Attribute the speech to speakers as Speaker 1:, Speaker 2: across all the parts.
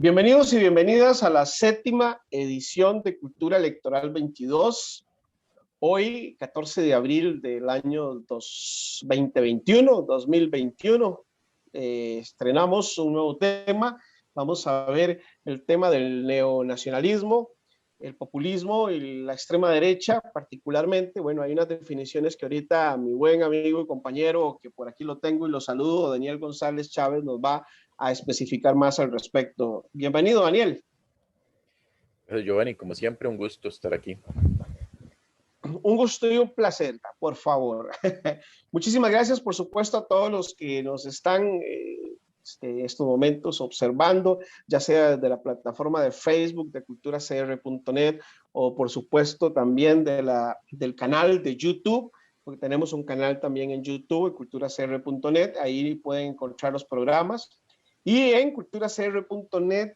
Speaker 1: Bienvenidos y bienvenidas a la séptima edición de Cultura Electoral 22. Hoy, 14 de abril del año 2021, estrenamos un nuevo tema. Vamos a ver el tema del neonacionalismo, el populismo y la extrema derecha particularmente. Bueno, hay unas definiciones que ahorita mi buen amigo y compañero, que por aquí lo tengo y lo saludo, Daniel González Chávez, nos va a especificar más al respecto. Bienvenido, Daniel.
Speaker 2: Giovanni, como siempre, un gusto estar aquí.
Speaker 1: Un gusto y un placer, por favor. Muchísimas gracias, por supuesto, a todos los que nos están en estos momentos observando, ya sea desde la plataforma de Facebook de culturacr.net o, por supuesto, también del canal de YouTube, porque tenemos un canal también en YouTube, culturacr.net. Ahí pueden encontrar los programas. Y en culturacr.net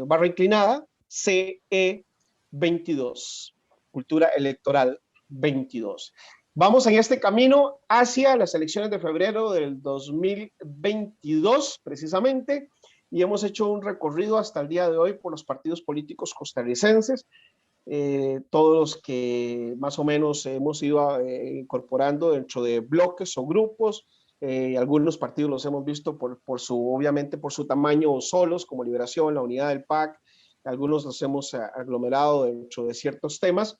Speaker 1: /barra inclinada CE 22, Cultura Electoral 22. Vamos en este camino hacia las elecciones de febrero del 2022, precisamente, y hemos hecho un recorrido hasta el día de hoy por los partidos políticos costarricenses, todos los que más o menos hemos ido incorporando dentro de bloques o grupos. Algunos partidos los hemos visto obviamente por su tamaño solos, como Liberación, la Unidad del PAC. Algunos los hemos aglomerado dentro de ciertos temas.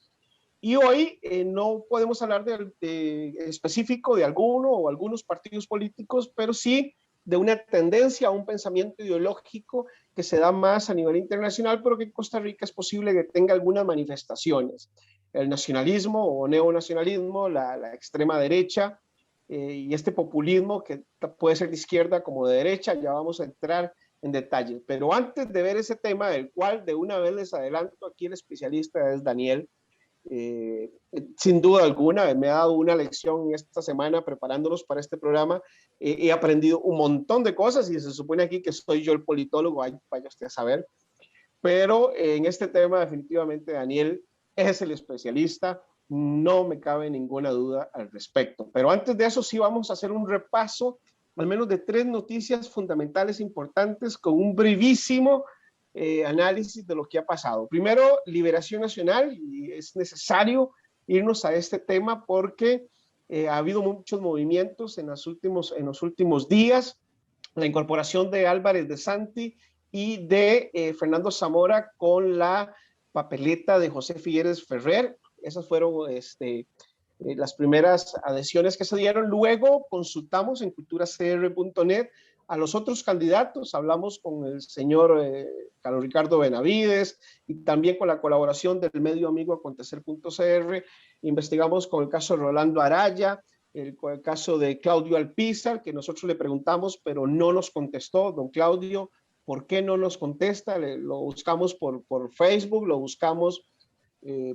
Speaker 1: Y hoy no podemos hablar de específico de alguno o algunos partidos políticos, pero sí de una tendencia a un pensamiento ideológico que se da más a nivel internacional, pero que en Costa Rica es posible que tenga algunas manifestaciones. El nacionalismo o neonacionalismo, la extrema derecha y este populismo que puede ser de izquierda como de derecha, ya vamos a entrar en detalle. Pero antes de ver ese tema, del cual de una vez les adelanto, aquí el especialista es Daniel. Sin duda alguna, me ha dado una lección esta semana preparándonos para este programa. He aprendido un montón de cosas y se supone aquí que soy yo el politólogo, vaya usted a saber. Pero en este tema definitivamente Daniel es el especialista, no me cabe ninguna duda al respecto. Pero antes de eso sí vamos a hacer un repaso al menos de tres noticias fundamentales importantes con un brevísimo análisis de lo que ha pasado. Primero, Liberación Nacional, y es necesario irnos a este tema porque ha habido muchos movimientos en los últimos días. La incorporación de Álvarez de Santi y de Fernando Zamora con la papeleta de José Figueres Ferrer. Esas fueron las primeras adhesiones que se dieron. Luego consultamos en culturacr.net a los otros candidatos. Hablamos con el señor Carlos Ricardo Benavides y también con la colaboración del medio amigo acontecer.cr. Investigamos con el caso de Rolando Araya, el caso de Claudio Alpizar, que nosotros le preguntamos, pero no nos contestó. Don Claudio, ¿por qué no nos contesta? Lo buscamos por Facebook, lo buscamos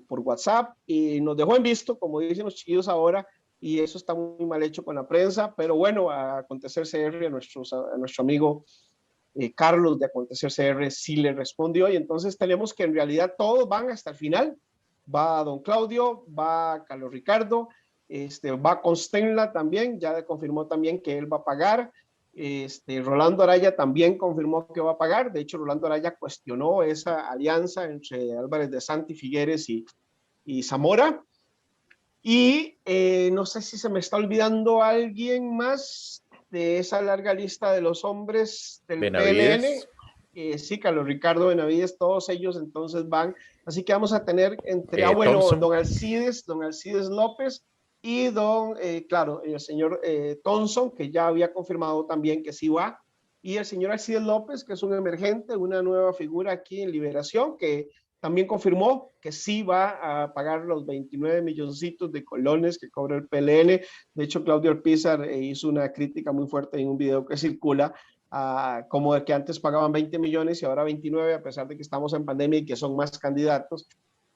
Speaker 1: por WhatsApp y nos dejó en visto, como dicen los chiquillos ahora, y eso está muy mal hecho con la prensa, pero bueno, a Acontecer CR, a nuestro amigo Carlos de Acontecer CR sí le respondió, y entonces tenemos que en realidad todos van hasta el final. Va don Claudio, va Carlos Ricardo, va Constenla también, ya confirmó también que él va a pagar. Rolando Araya también confirmó que va a pagar. De hecho, Rolando Araya cuestionó esa alianza entre Álvarez de Santi, Figueres y Zamora. Y no sé si se me está olvidando alguien más de esa larga lista de los hombres del
Speaker 2: Benavides.
Speaker 1: PLN. Sí, Carlos Ricardo Benavides, todos ellos entonces van. Así que vamos a tener entre, don Alcides López y el señor Thompson, que ya había confirmado también que sí va, y el señor Alcides López, que es un emergente, una nueva figura aquí en Liberación, que también confirmó que sí va a pagar los 29 milloncitos de colones que cobra el PLN. De hecho, Claudio Alpizar hizo una crítica muy fuerte en un video que circula, como de que antes pagaban 20 millones y ahora 29, a pesar de que estamos en pandemia y que son más candidatos,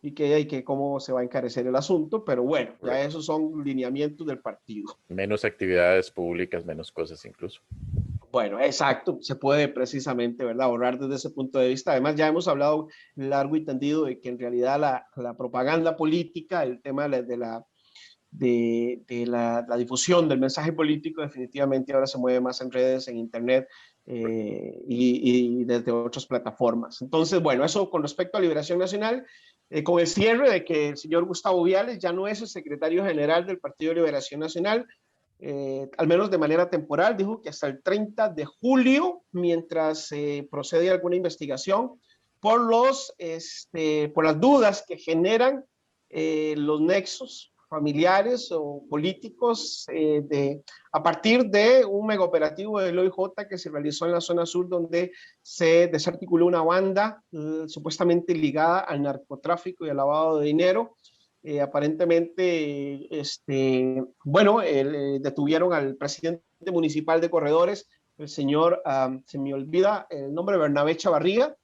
Speaker 1: y que cómo se va a encarecer el asunto, pero bueno, ya esos son lineamientos del partido.
Speaker 2: Menos actividades públicas, menos cosas incluso.
Speaker 1: Bueno, exacto, se puede precisamente, ¿verdad?, ahorrar desde ese punto de vista. Además, ya hemos hablado largo y tendido de que en realidad la propaganda política, el tema de la difusión del mensaje político, definitivamente ahora se mueve más en redes, en internet, y desde otras plataformas. Entonces, bueno, eso con respecto a Liberación Nacional, con el cierre de que el señor Gustavo Viales ya no es el secretario general del Partido de Liberación Nacional, al menos de manera temporal, dijo que hasta el 30 de julio, mientras procede alguna investigación, por, por las dudas que generan los nexos familiares o políticos a partir de un megaoperativo del OIJ que se realizó en la zona sur, donde se desarticuló una banda supuestamente ligada al narcotráfico y al lavado de dinero. Aparentemente, bueno, detuvieron al presidente municipal de Corredores, el señor, se me olvida el nombre, Bernabé Chavarría,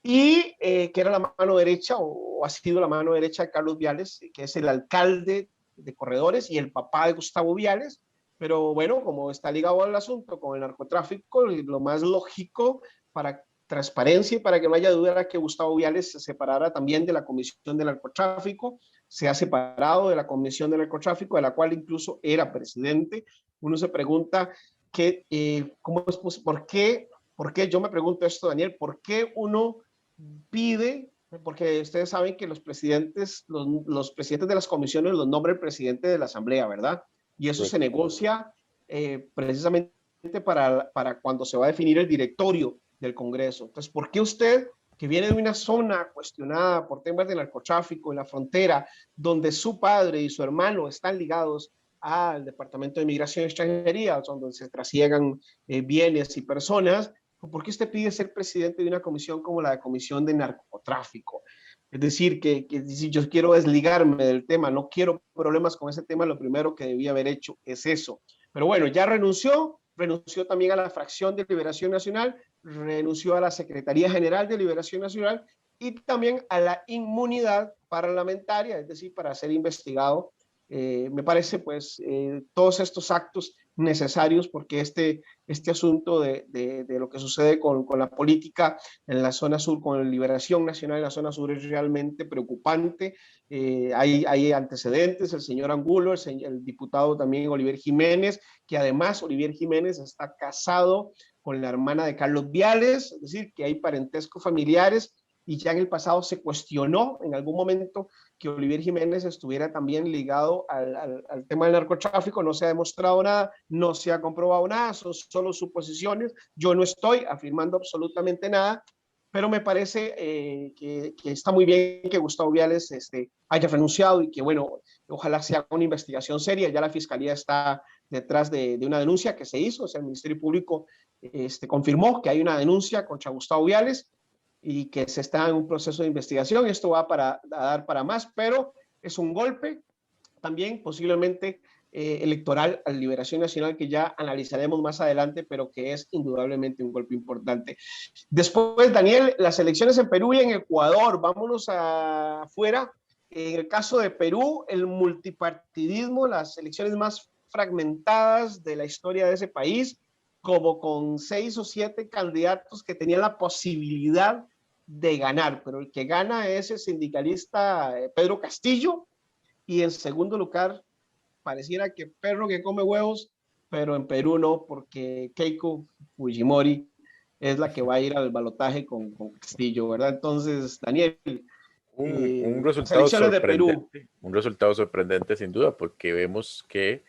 Speaker 1: y que era la mano derecha o ha sido la mano derecha de Carlos Viales, que es el alcalde de Corredores y el papá de Gustavo Viales. Pero bueno, como está ligado al asunto con el narcotráfico, lo más lógico para transparencia y para que no haya duda era que Gustavo Viales se separara también de la Comisión de Narcotráfico, se ha separado de la Comisión de Narcotráfico, de la cual incluso era presidente. Uno se pregunta que, ¿cómo es posible? ¿Por qué? Yo me pregunto esto, Daniel, ¿por qué uno pide, porque ustedes saben que los presidentes de las comisiones los nombra el presidente de la asamblea, ¿verdad? Y eso se negocia precisamente para cuando se va a definir el directorio del Congreso. Entonces, ¿por qué usted, que viene de una zona cuestionada por temas de narcotráfico en la frontera, donde su padre y su hermano están ligados al Departamento de Migración y Extranjería, donde se trasiegan bienes y personas, ¿por qué usted pide ser presidente de una comisión como la de Comisión de Narcotráfico? Es decir, que si yo quiero desligarme del tema, no quiero problemas con ese tema, lo primero que debía haber hecho es eso. Pero bueno, ya renunció también a la fracción de Liberación Nacional, renunció a la Secretaría General de Liberación Nacional y también a la inmunidad parlamentaria, es decir, para ser investigado. Me parece pues todos estos actos necesarios porque este asunto de lo que sucede con la política en la zona sur, con la Liberación Nacional en la zona sur es realmente preocupante. Hay antecedentes, el señor Angulo, el diputado también Oliver Jiménez, que además Oliver Jiménez está casado con la hermana de Carlos Viales, es decir, que hay parentescos familiares y ya en el pasado se cuestionó en algún momento que Oliver Jiménez estuviera también ligado al tema del narcotráfico. No se ha demostrado nada, no se ha comprobado nada, son solo suposiciones. Yo no estoy afirmando absolutamente nada, pero me parece que está muy bien que Gustavo Viales haya renunciado y que, bueno, ojalá sea una investigación seria. Ya la Fiscalía está detrás de una denuncia que se hizo, o sea, el Ministerio Público confirmó que hay una denuncia contra Gustavo Viales y que se está en un proceso de investigación. Esto va a dar para más, pero es un golpe también posiblemente electoral a la Liberación Nacional que ya analizaremos más adelante, pero que es indudablemente un golpe importante. Después, Daniel, las elecciones en Perú y en Ecuador. Vámonos afuera. En el caso de Perú, el multipartidismo, las elecciones más fragmentadas de la historia de ese país, como con 6 o 7 candidatos que tenían la posibilidad de ganar, pero el que gana es el sindicalista Pedro Castillo, y en segundo lugar pareciera que perro que come huevos, pero en Perú no, porque Keiko Fujimori es la que va a ir al balotaje con Castillo, ¿verdad? Entonces, Daniel,
Speaker 2: Un
Speaker 1: las
Speaker 2: resultado
Speaker 1: elecciones de Perú.
Speaker 2: sorprendente, un resultado sorprendente sin duda, porque vemos que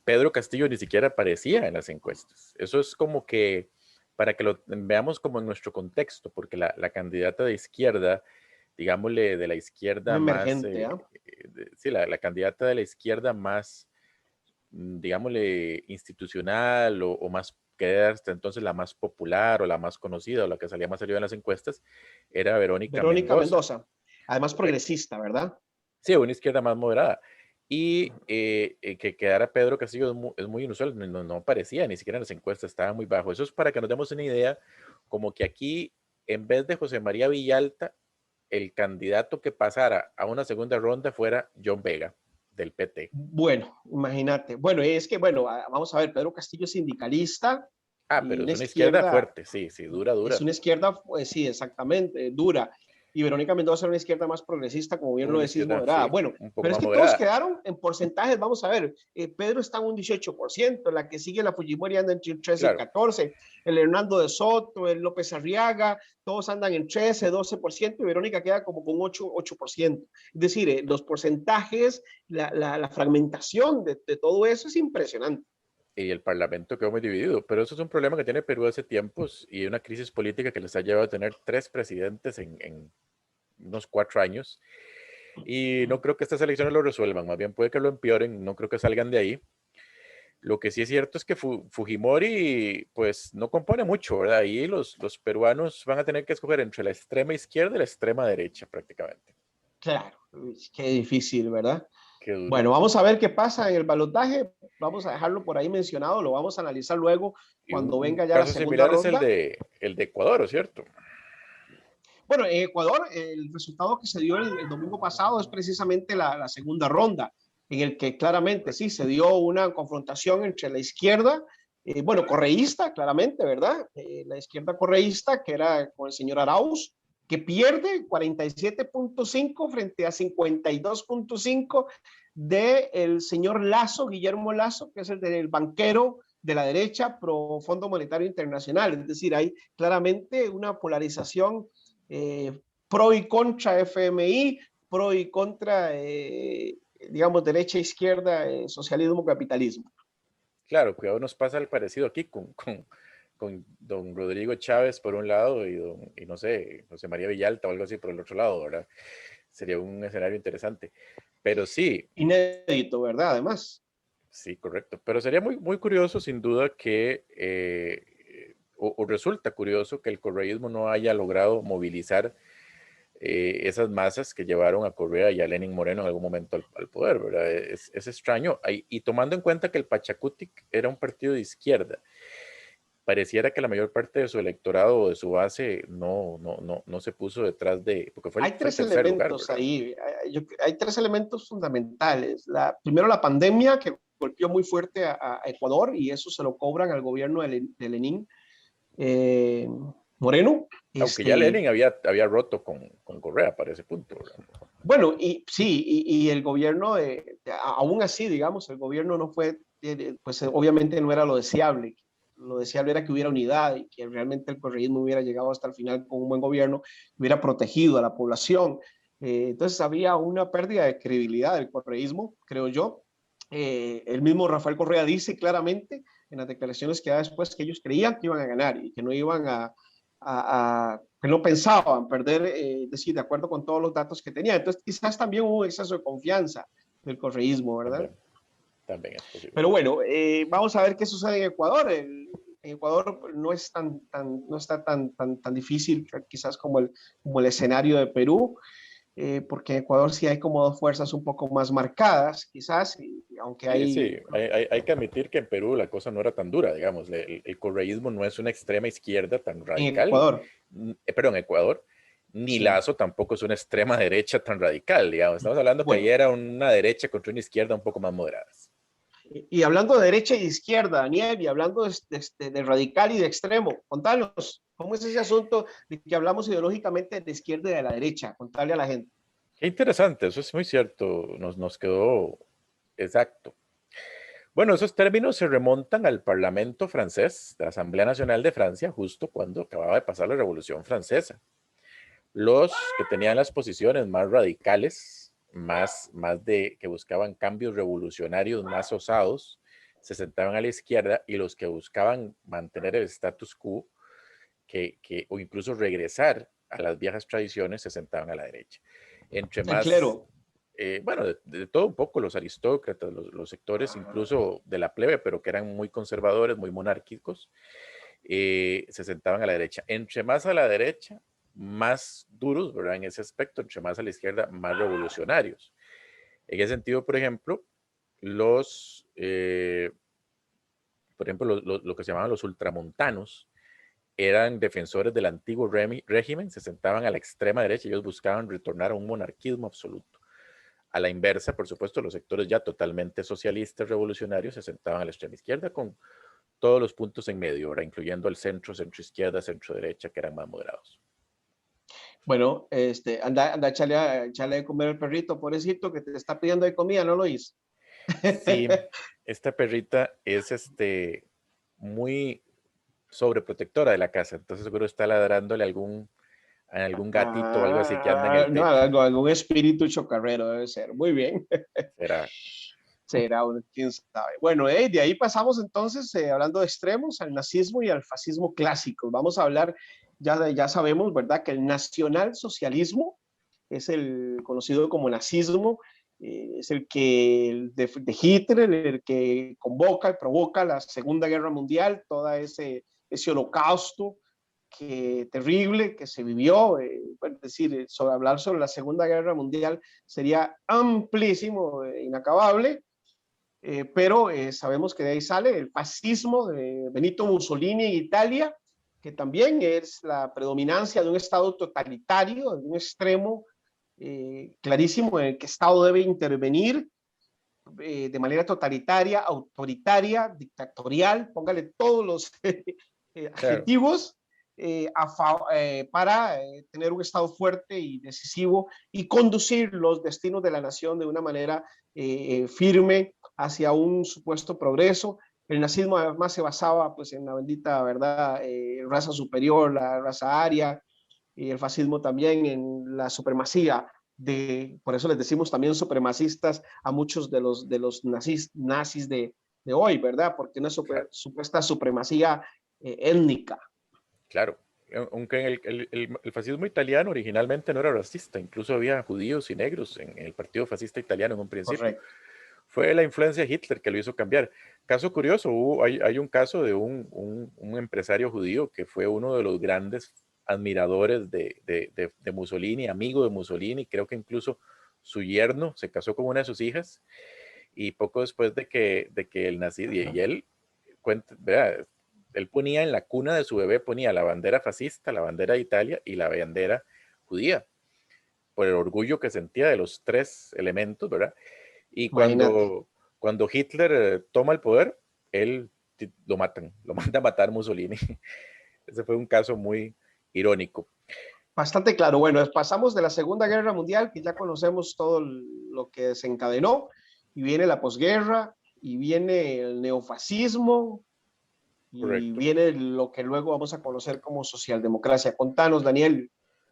Speaker 2: Pedro Castillo ni siquiera aparecía en las encuestas. Eso es como que, para que lo veamos como en nuestro contexto, porque la candidata de izquierda, digámosle de la izquierda más,
Speaker 1: Emergente, ¿eh?
Speaker 2: sí, la candidata de la izquierda más, digámosle, institucional o más, que era hasta entonces la más popular o la más conocida o la que salía más arriba en las encuestas, era Verónica
Speaker 1: Verónica
Speaker 2: Mendoza.
Speaker 1: Mendoza, además progresista, ¿verdad?
Speaker 2: Sí, una izquierda más moderada. Y que quedara Pedro Castillo es muy inusual, no aparecía ni siquiera en las encuestas, estaba muy bajo. Eso es para que nos demos una idea, como que aquí, en vez de José María Villalta, el candidato que pasara a una segunda ronda fuera John Vega, del PT.
Speaker 1: Bueno, imagínate. Bueno, es que, bueno, vamos a ver, Pedro Castillo es sindicalista
Speaker 2: Ah,
Speaker 1: y
Speaker 2: pero
Speaker 1: una
Speaker 2: es una izquierda
Speaker 1: izquierda,
Speaker 2: fuerte, sí, dura,
Speaker 1: es
Speaker 2: dura.
Speaker 1: una izquierda, pues sí, exactamente, dura. y Verónica Mendoza era una izquierda más progresista, como bien lo
Speaker 2: Una
Speaker 1: decís,
Speaker 2: izquierda,
Speaker 1: moderada.
Speaker 2: sí,
Speaker 1: Bueno,
Speaker 2: un poco
Speaker 1: pero es
Speaker 2: más
Speaker 1: que todos
Speaker 2: moderada.
Speaker 1: quedaron en porcentajes, vamos a ver, Pedro está en un 18%, la que sigue la Fujimori anda entre 13 y
Speaker 2: Claro.
Speaker 1: 14, el Hernando de Soto, el López Arriaga, todos andan en 13, 12%, y Verónica queda como con 8%. Es decir, los porcentajes, la fragmentación de todo eso es impresionante.
Speaker 2: Y el Parlamento quedó muy dividido, pero eso es un problema que tiene Perú hace tiempos y una crisis política que les ha llevado a tener 3 presidentes en unos 4 años. Y no creo que estas elecciones lo resuelvan, más bien puede que lo empeoren, no creo que salgan de ahí. Lo que sí es cierto es que Fujimori pues no compone mucho, ¿verdad? Ahí los peruanos van a tener que escoger entre la extrema izquierda y la extrema derecha prácticamente.
Speaker 1: Claro, qué difícil, ¿verdad?
Speaker 2: Qué duro.
Speaker 1: Bueno, vamos a ver qué pasa en el balotaje. Vamos a dejarlo por ahí mencionado, lo vamos a analizar luego
Speaker 2: Y
Speaker 1: cuando
Speaker 2: un
Speaker 1: venga ya la
Speaker 2: caso
Speaker 1: segunda
Speaker 2: similar es
Speaker 1: ronda.
Speaker 2: el de Ecuador, ¿cierto?
Speaker 1: Bueno, en Ecuador, el resultado que se dio el domingo pasado es precisamente la segunda ronda, en el que claramente sí se dio una confrontación entre la izquierda, bueno, correísta, claramente, ¿verdad? La izquierda correísta, que era con el señor Arauz, que pierde 47.5 frente a 52.5 del señor Lazo, Guillermo Lazo, que es el del banquero de la derecha pro Fondo Monetario Internacional. Es decir, hay claramente una polarización pro y contra FMI, pro y contra, digamos, derecha, izquierda, socialismo, capitalismo.
Speaker 2: Claro, cuidado, nos pasa el parecido aquí con don Rodrigo Chávez por un lado y no sé, José María Villalta o algo así por el otro lado, ¿verdad? Sería un escenario interesante. Pero sí,
Speaker 1: Inédito, ¿verdad? Además.
Speaker 2: sí, correcto. Pero sería muy, muy curioso, sin duda, que, o resulta curioso que el correísmo no haya logrado movilizar esas masas que llevaron a Correa y a Lenin Moreno en algún momento al poder, ¿verdad? Es extraño. Y tomando en cuenta que el Pachacutic era un partido de izquierda, pareciera que la mayor parte de su electorado o de su base no se puso detrás de, porque
Speaker 1: Hay
Speaker 2: fue el
Speaker 1: tres
Speaker 2: tercer lugar,
Speaker 1: elementos
Speaker 2: ¿verdad?
Speaker 1: ahí, hay tres elementos fundamentales. Primero, la pandemia que golpeó muy fuerte a Ecuador y eso se lo cobran al gobierno de Lenín eh, Moreno.
Speaker 2: Aunque ya Lenin había roto con Correa para ese punto, ¿verdad?
Speaker 1: Bueno, y sí, y el gobierno, aún así, digamos, el gobierno no fue, pues obviamente no era lo deseable. Lo deseable era que hubiera unidad y que realmente el correísmo hubiera llegado hasta el final con un buen gobierno, hubiera protegido a la población. Entonces había una pérdida de credibilidad del correísmo, creo yo. El mismo Rafael Correa dice claramente en las declaraciones que da después que ellos creían que iban a ganar y que no iban que no pensaban perder, decir, de acuerdo con todos los datos que tenía. Entonces, quizás también hubo un exceso de confianza del correísmo, ¿verdad?
Speaker 2: También, también es posible.
Speaker 1: Pero bueno, vamos a ver qué sucede en Ecuador. En Ecuador no es no está tan difícil quizás como el escenario de Perú, porque en Ecuador sí hay como dos fuerzas un poco más marcadas, quizás, aunque
Speaker 2: Sí, sí,
Speaker 1: hay
Speaker 2: hay que admitir que en Perú la cosa no era tan dura, digamos, el correísmo no es una extrema izquierda tan
Speaker 1: en
Speaker 2: radical,
Speaker 1: Ecuador.
Speaker 2: pero en Ecuador, ni
Speaker 1: Sí.
Speaker 2: Lazo tampoco es una extrema derecha tan radical, digamos, estamos hablando que ahí
Speaker 1: Bueno,
Speaker 2: era una derecha contra una izquierda un poco más moderadas.
Speaker 1: y hablando de derecha y de izquierda, Daniel, y hablando de radical y de extremo, contanos, ¿cómo es ese asunto de que hablamos ideológicamente de izquierda y de la derecha? Contarle a la gente.
Speaker 2: Qué interesante, eso es muy cierto, nos quedó exacto. Bueno, esos términos se remontan al Parlamento francés, la Asamblea Nacional de Francia, justo cuando acababa de pasar la Revolución Francesa. Los que tenían las posiciones más radicales, que buscaban cambios revolucionarios más osados, se sentaban a la izquierda y los que buscaban mantener el status quo o incluso regresar a las viejas tradiciones se sentaban a la derecha. Entre
Speaker 1: El
Speaker 2: más,
Speaker 1: clero.
Speaker 2: bueno, de todo un poco, los aristócratas, los sectores incluso de la plebe, pero que eran muy conservadores, muy monárquicos, se sentaban a la derecha. Entre más a la derecha, más duros, ¿verdad? En ese aspecto, entre más a la izquierda, más revolucionarios. En ese sentido, por ejemplo, los, eh, lo que se llamaban los ultramontanos eran defensores del antiguo régimen, se sentaban a la extrema derecha y ellos buscaban retornar a un monarquismo absoluto. A la inversa, por supuesto, los sectores ya totalmente socialistas, revolucionarios, se sentaban a la extrema izquierda con todos los puntos en medio, ¿verdad? Incluyendo el centro, centro izquierda, centro derecha, que eran más moderados.
Speaker 1: Bueno, anda, échale de comer al perrito, pobrecito, que te está pidiendo de comida, ¿no lo hizo?
Speaker 2: Sí, esta perrita es muy sobreprotectora de la casa, entonces seguro está ladrándole a algún gatito o algo así que anda en el
Speaker 1: No,
Speaker 2: techo.
Speaker 1: algún espíritu chocarrero debe ser. Muy bien.
Speaker 2: Será.
Speaker 1: Será, quién sabe. Bueno, de ahí pasamos entonces, hablando de extremos, al nazismo y al fascismo clásicos. Vamos a hablar, ya sabemos, ¿verdad?, que el nacionalsocialismo es el conocido como nazismo, es el que de Hitler, el que convoca y provoca la Segunda Guerra Mundial, todo ese holocausto terrible que se vivió. Es decir, hablar sobre la Segunda Guerra Mundial sería amplísimo, inacabable. Pero sabemos que de ahí sale el fascismo de Benito Mussolini en Italia, que también es la predominancia de un Estado totalitario, de un extremo clarísimo en el que el Estado debe intervenir de manera totalitaria, autoritaria, dictatorial, póngale todos los
Speaker 2: Claro,
Speaker 1: adjetivos para tener un Estado fuerte y decisivo y conducir los destinos de la nación de una manera firme hacia un supuesto progreso. El nazismo además se basaba pues, en la bendita verdad, raza superior, la raza aria, y el fascismo también en la supremacía por eso les decimos también supremacistas a muchos de los nazis de hoy, ¿verdad? Porque una
Speaker 2: claro,
Speaker 1: supuesta supremacía étnica.
Speaker 2: claro. Aunque el fascismo italiano originalmente no era racista, incluso había judíos y negros en el partido fascista italiano en un principio.
Speaker 1: Correcto.
Speaker 2: Fue la influencia de Hitler que lo hizo cambiar. Caso curioso, hay un caso de un empresario judío que fue uno de los grandes admiradores de Mussolini, amigo de Mussolini, creo que incluso su yerno se casó con una de sus hijas y poco después de que el nazi, y él, vea, él ponía en la cuna de su bebé, ponía la bandera fascista, la bandera de Italia y la bandera judía, por el orgullo que sentía de los tres elementos, ¿verdad? Y
Speaker 1: Imagínate.
Speaker 2: cuando Hitler toma el poder, él lo matan, lo manda a matar Mussolini. Ese fue un caso muy irónico.
Speaker 1: Bastante claro. Bueno, pasamos de la Segunda Guerra Mundial, que ya conocemos todo lo que desencadenó, y viene la posguerra, y viene el neofascismo, y
Speaker 2: Correcto.
Speaker 1: viene lo que luego vamos a conocer como socialdemocracia. Contanos, Daniel,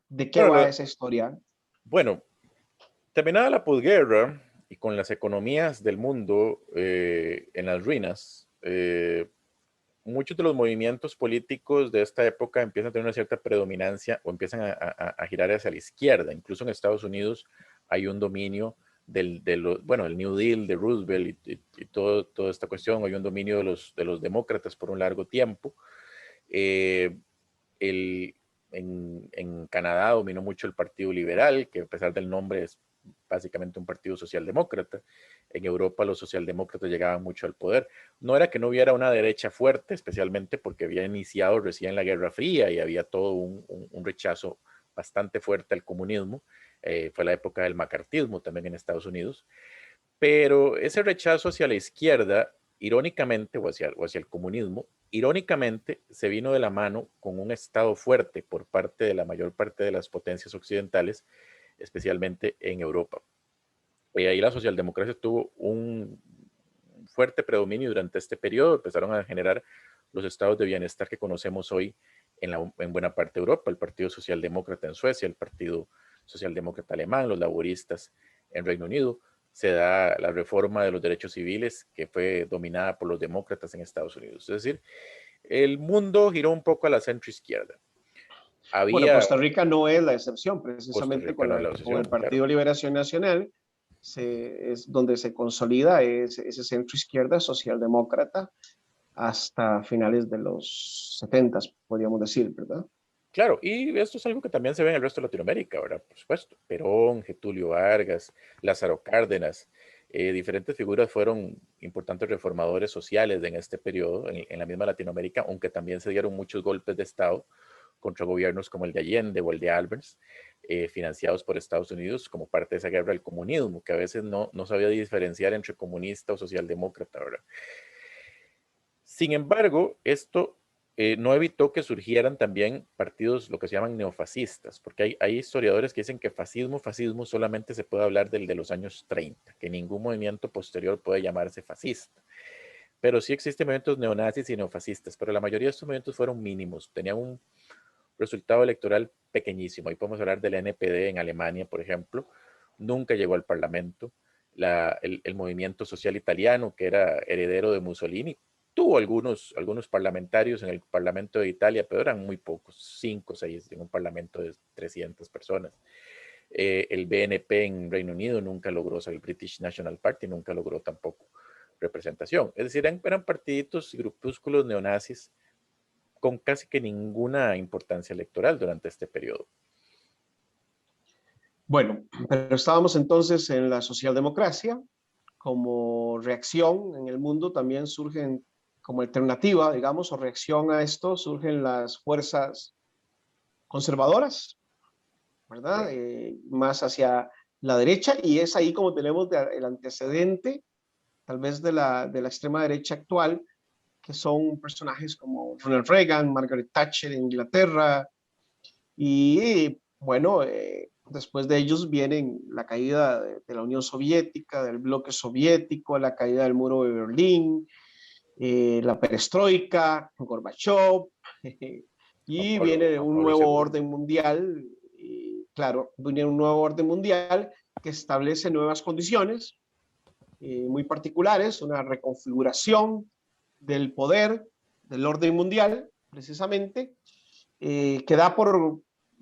Speaker 1: ¿de qué
Speaker 2: Bueno,
Speaker 1: va esa historia?
Speaker 2: bueno, terminada la posguerra y con las economías del mundo en las ruinas, muchos de los movimientos políticos de esta época empiezan a tener una cierta predominancia o empiezan a girar hacia la izquierda. Incluso en Estados Unidos hay un dominio bueno, el New Deal de Roosevelt y toda esta cuestión, hay un dominio de los demócratas por un largo tiempo. Eh, el, en Canadá dominó mucho el Partido Liberal, que a pesar del nombre es básicamente un partido socialdemócrata. En Europa los socialdemócratas llegaban mucho al poder. No era que no hubiera una derecha fuerte, especialmente porque había iniciado recién la Guerra Fría y había todo un rechazo bastante fuerte al comunismo. Fue la época del macartismo también en Estados Unidos. Pero ese rechazo hacia la izquierda, irónicamente, o hacia el comunismo, irónicamente se vino de la mano con un Estado fuerte por parte de la mayor parte de las potencias occidentales, especialmente en Europa. Y ahí la socialdemocracia tuvo un fuerte predominio durante este periodo, empezaron a generar los estados de bienestar que conocemos hoy en buena parte de Europa, el Partido Socialdemócrata en Suecia, el Partido Socialdemócrata alemán, los laboristas en Reino Unido. Se da la reforma de los derechos civiles que fue dominada por los demócratas en Estados Unidos. Es decir, el mundo giró un poco a la centro izquierda.
Speaker 1: Bueno,
Speaker 2: Había
Speaker 1: Costa Rica no es la excepción,
Speaker 2: Costa
Speaker 1: precisamente
Speaker 2: Rica, no es la
Speaker 1: con el
Speaker 2: asociación, claro.
Speaker 1: Partido Liberación Nacional, es donde se consolida ese centro izquierda socialdemócrata hasta finales de los 70, podríamos decir, ¿verdad?
Speaker 2: Claro, y esto es algo que también se ve en el resto de Latinoamérica, ¿verdad? Por supuesto. Perón, Getulio Vargas, Lázaro Cárdenas, diferentes figuras fueron importantes reformadores sociales en este periodo, en la misma Latinoamérica, aunque también se dieron muchos golpes de Estado contra gobiernos como el de Allende o el de Albers, financiados por Estados Unidos como parte de esa guerra del comunismo, que a veces no sabía diferenciar entre comunista o socialdemócrata, ¿verdad? Sin embargo, esto no evitó que surgieran también partidos, lo que se llaman neofascistas, porque hay historiadores que dicen que fascismo solamente se puede hablar del de los años 30, que ningún movimiento posterior puede llamarse fascista. Pero sí existen movimientos neonazis y neofascistas, pero la mayoría de estos movimientos fueron mínimos, tenían un resultado electoral pequeñísimo. Ahí podemos hablar del NPD en Alemania, por ejemplo, nunca llegó al Parlamento. El movimiento social italiano, que era heredero de Mussolini, tuvo algunos parlamentarios en el Parlamento de Italia, pero eran muy pocos, 5 o 6 en un parlamento de 300 personas. El BNP en Reino Unido nunca logró, o sea, el British National Party nunca logró tampoco representación. Es decir, eran partiditos y grupúsculos neonazis con casi que ninguna importancia electoral durante este periodo.
Speaker 1: Bueno, pero estábamos entonces en la socialdemocracia. Como reacción en el mundo también surgen, como alternativa, digamos, o reacción a esto, surgen las fuerzas conservadoras, ¿verdad? Más hacia la derecha, y es ahí como tenemos el antecedente, tal vez de la extrema derecha actual, que son personajes como Ronald Reagan, Margaret Thatcher en Inglaterra, y bueno, después de ellos vienen la caída de la Unión Soviética, del bloque soviético, la caída del muro de Berlín, la perestroika, Gorbachev, y viene
Speaker 2: Juan
Speaker 1: un
Speaker 2: Pablo
Speaker 1: nuevo
Speaker 2: II.
Speaker 1: orden mundial, y claro, viene un nuevo orden mundial que establece nuevas condiciones muy particulares, una reconfiguración del poder, del orden mundial, precisamente, que da por,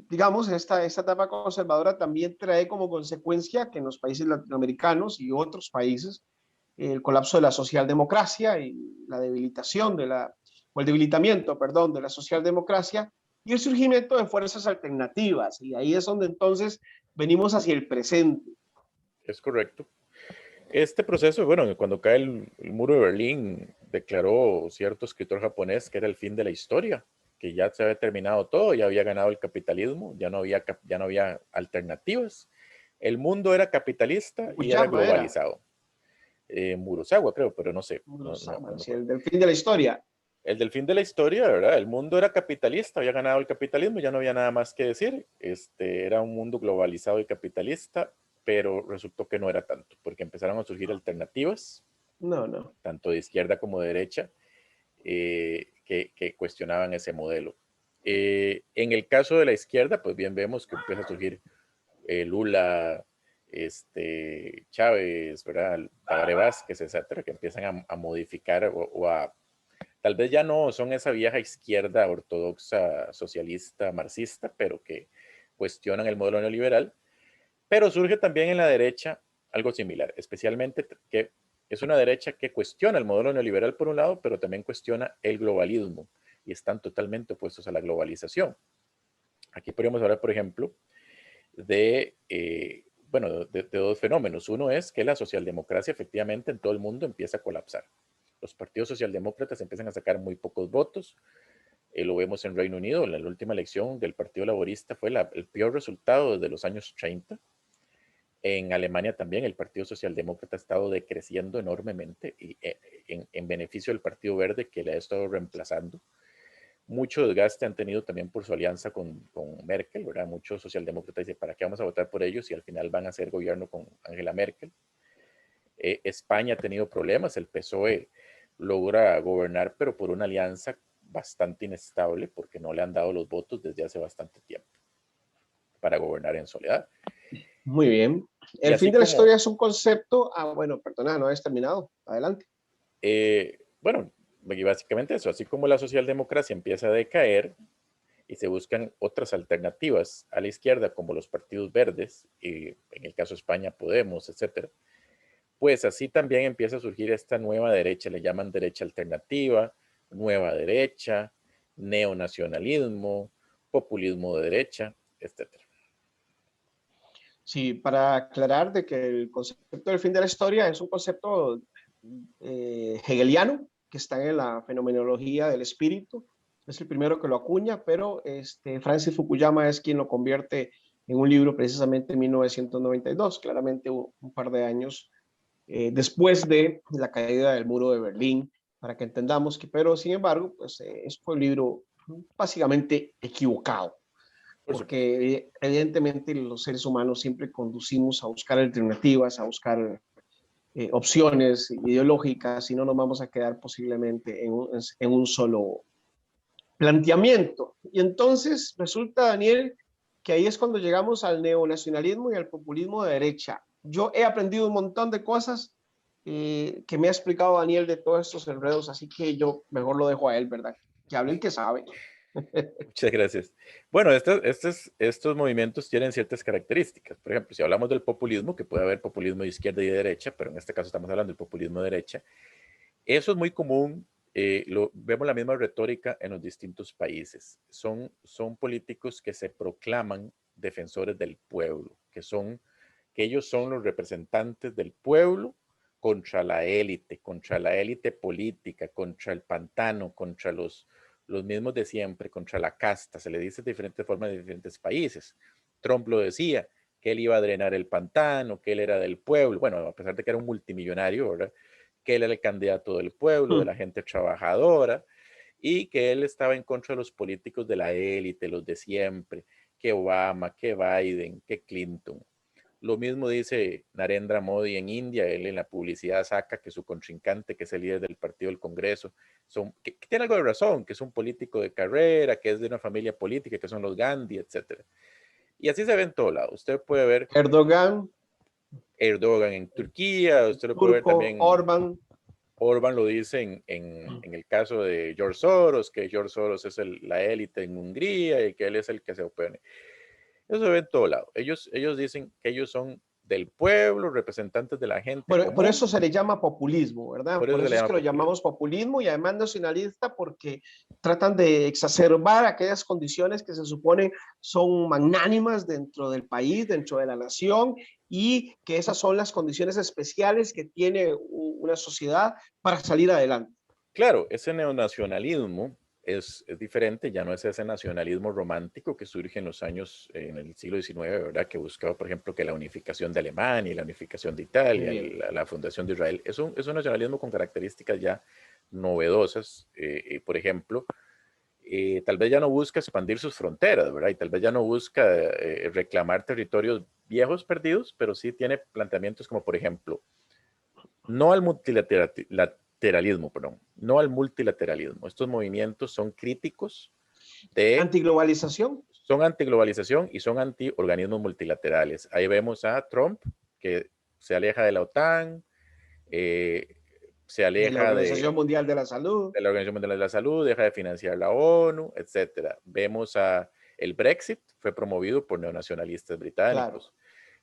Speaker 1: digamos, esta etapa conservadora también trae como consecuencia que en los países latinoamericanos y otros países el colapso de la socialdemocracia y la debilitación o el debilitamiento, perdón, de la socialdemocracia y el surgimiento de fuerzas alternativas. Y ahí es donde entonces venimos hacia el presente.
Speaker 2: Es correcto. Este proceso, bueno, cuando cae el muro de Berlín, declaró cierto escritor japonés que era el fin de la historia, que ya se había terminado todo, ya había ganado el capitalismo, ya no había alternativas. El mundo era capitalista y era
Speaker 1: Fukuyama era,
Speaker 2: globalizado. Murosawa, creo, pero no sé, no me
Speaker 1: sí,
Speaker 2: acuerdo.
Speaker 1: el del fin de la historia.
Speaker 2: El del fin de la historia, ¿verdad? El mundo era capitalista, había ganado el capitalismo, ya no había nada más que decir. Era un mundo globalizado y capitalista, pero resultó que no era tanto, porque empezaron a surgir alternativas,
Speaker 1: No, no.
Speaker 2: tanto de izquierda como de derecha, que cuestionaban ese modelo. En el caso de la izquierda, pues bien vemos que empieza a surgir Lula, Chávez, ¿verdad? Tabaré Vázquez, etcétera, que empiezan a modificar o a tal vez ya no son esa vieja izquierda ortodoxa, socialista, marxista, pero que cuestionan el modelo neoliberal. Pero surge también en la derecha algo similar, especialmente que es una derecha que cuestiona el modelo neoliberal por un lado, pero también cuestiona el globalismo y están totalmente opuestos a la globalización. Aquí podríamos hablar, por ejemplo, de dos fenómenos. Uno es que la socialdemocracia efectivamente en todo el mundo empieza a colapsar. Los partidos socialdemócratas empiezan a sacar muy pocos votos. Lo vemos en Reino Unido. La última elección del Partido Laborista fue el peor resultado desde los años 30. En Alemania también el Partido Socialdemócrata ha estado decreciendo enormemente y, en beneficio del Partido Verde que le ha estado reemplazando. Mucho desgaste han tenido también por su alianza con Merkel, ¿verdad? Muchos socialdemócratas dicen, ¿para qué vamos a votar por ellos si al final van a hacer gobierno con Angela Merkel? España ha tenido problemas, el PSOE logra gobernar, pero por una alianza bastante inestable, porque no le han dado los votos desde hace bastante tiempo para gobernar en soledad.
Speaker 1: Muy bien.
Speaker 2: Y
Speaker 1: El fin
Speaker 2: así
Speaker 1: de la
Speaker 2: como,
Speaker 1: historia es un concepto. Ah, bueno, perdona, no has terminado. Adelante.
Speaker 2: bueno, básicamente eso, así como la socialdemocracia empieza a decaer y se buscan otras alternativas a la izquierda, como los partidos verdes, y en el caso de España Podemos, etcétera, pues así también empieza a surgir esta nueva derecha, le llaman derecha alternativa, nueva derecha, neonacionalismo, populismo de derecha, etcétera.
Speaker 1: Sí, para aclarar de que el concepto del fin de la historia es un concepto hegeliano que está en la fenomenología del espíritu. Es el primero que lo acuña, pero Francis Fukuyama es quien lo convierte en un libro precisamente en 1992, claramente un par de años después de la caída del muro de Berlín para que entendamos que, pero sin embargo, pues fue un libro básicamente equivocado,
Speaker 2: por supuesto.
Speaker 1: porque evidentemente los seres humanos siempre conducimos a buscar alternativas, a buscar opciones ideológicas y no nos vamos a quedar posiblemente en un solo planteamiento. Y entonces resulta, Daniel, que ahí es cuando llegamos al neonacionalismo y al populismo de derecha. Yo he aprendido un montón de cosas que me ha explicado Daniel de todos estos enredos, así que yo mejor lo dejo a él, ¿verdad? Que hable el que sabe.
Speaker 2: Muchas gracias. Bueno, estos movimientos tienen ciertas características. Por ejemplo, si hablamos del populismo, que puede haber populismo de izquierda y de derecha, pero en este caso estamos hablando del populismo de derecha, eso es muy común. Vemos la misma retórica en los distintos países. Son políticos que se proclaman defensores del pueblo, que ellos son los representantes del pueblo contra la élite política, contra el pantano, contra los mismos de siempre, contra la casta. Se le dice de diferentes formas en diferentes países. Trump lo decía, que él iba a drenar el pantano, que él era del pueblo. Bueno, a pesar de que era un multimillonario, ¿verdad? Que él era el candidato del pueblo, de la gente trabajadora, y que él estaba en contra de los políticos de la élite, los de siempre, que Obama, que Biden, que Clinton. Lo mismo dice Narendra Modi en India, él en la publicidad saca que su contrincante, que es el líder del partido del Congreso, que tiene algo de razón, que es un político de carrera, que es de una familia política, que son los Gandhi, etc. Y así se ve en todo lado. Usted puede ver
Speaker 1: Erdogan,
Speaker 2: Erdogan en Turquía, usted lo puede ver
Speaker 1: Turco,
Speaker 2: también,
Speaker 1: Orban.
Speaker 2: Orban lo dice en el caso de George Soros, que George Soros es la élite en Hungría y que él es el que se opone. Eso se ve en todo lado. Ellos dicen que ellos son del pueblo, representantes de la gente
Speaker 1: Bueno, por
Speaker 2: común,
Speaker 1: eso se le llama populismo, ¿verdad?
Speaker 2: por eso
Speaker 1: Por
Speaker 2: se
Speaker 1: eso
Speaker 2: le
Speaker 1: es
Speaker 2: llama
Speaker 1: que lo
Speaker 2: populismo.
Speaker 1: llamamos populismo y además nacionalista porque tratan de exacerbar aquellas condiciones que se supone son magnánimas dentro del país, dentro de la nación y que esas son las condiciones especiales que tiene una sociedad para salir adelante.
Speaker 2: Claro, ese neonacionalismo es diferente, ya no es ese nacionalismo romántico que surge en los años, en el siglo XIX, ¿verdad? Que buscaba, por ejemplo, que la unificación de Alemania y la unificación de
Speaker 1: Muy
Speaker 2: Italia,
Speaker 1: bien.
Speaker 2: la fundación de Israel. Es un nacionalismo con características ya novedosas. Por ejemplo, tal vez ya no busca expandir sus fronteras, ¿verdad? Y tal vez ya no busca reclamar territorios viejos perdidos, pero sí tiene planteamientos como, por ejemplo, no al multilateralismo, perdón, no al multilateralismo. Estos movimientos son críticos de,
Speaker 1: Antiglobalización.
Speaker 2: son antiglobalización y son anti-organismos multilaterales. Ahí vemos a Trump, que se aleja de la OTAN, eh, se
Speaker 1: De la
Speaker 2: aleja
Speaker 1: Organización Mundial de la Salud.
Speaker 2: de la Organización Mundial de la Salud, deja de financiar la ONU, etcétera. Vemos a el Brexit, fue promovido por neonacionalistas
Speaker 1: Claro.
Speaker 2: británicos.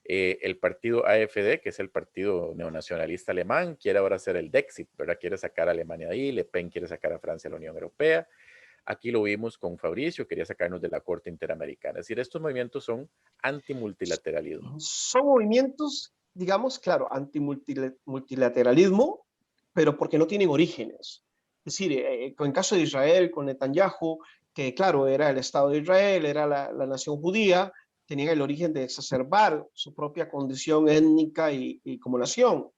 Speaker 2: El partido AfD, que es el partido neonacionalista alemán, quiere ahora hacer el Dexit, ¿verdad? Quiere sacar a Alemania de ahí, Le Pen quiere sacar a Francia a la Unión Europea. Aquí lo vimos con Fabricio, quería sacarnos de la Corte Interamericana. Es decir, estos movimientos son antimultilateralismo.
Speaker 1: Son movimientos, digamos, claro, anti-multilateralismo, pero porque no tienen orígenes. Es decir, en caso de Israel, con Netanyahu, que claro, era el Estado de Israel, era la nación judía, tenían el origen de exacerbar su propia condición étnica y como nación.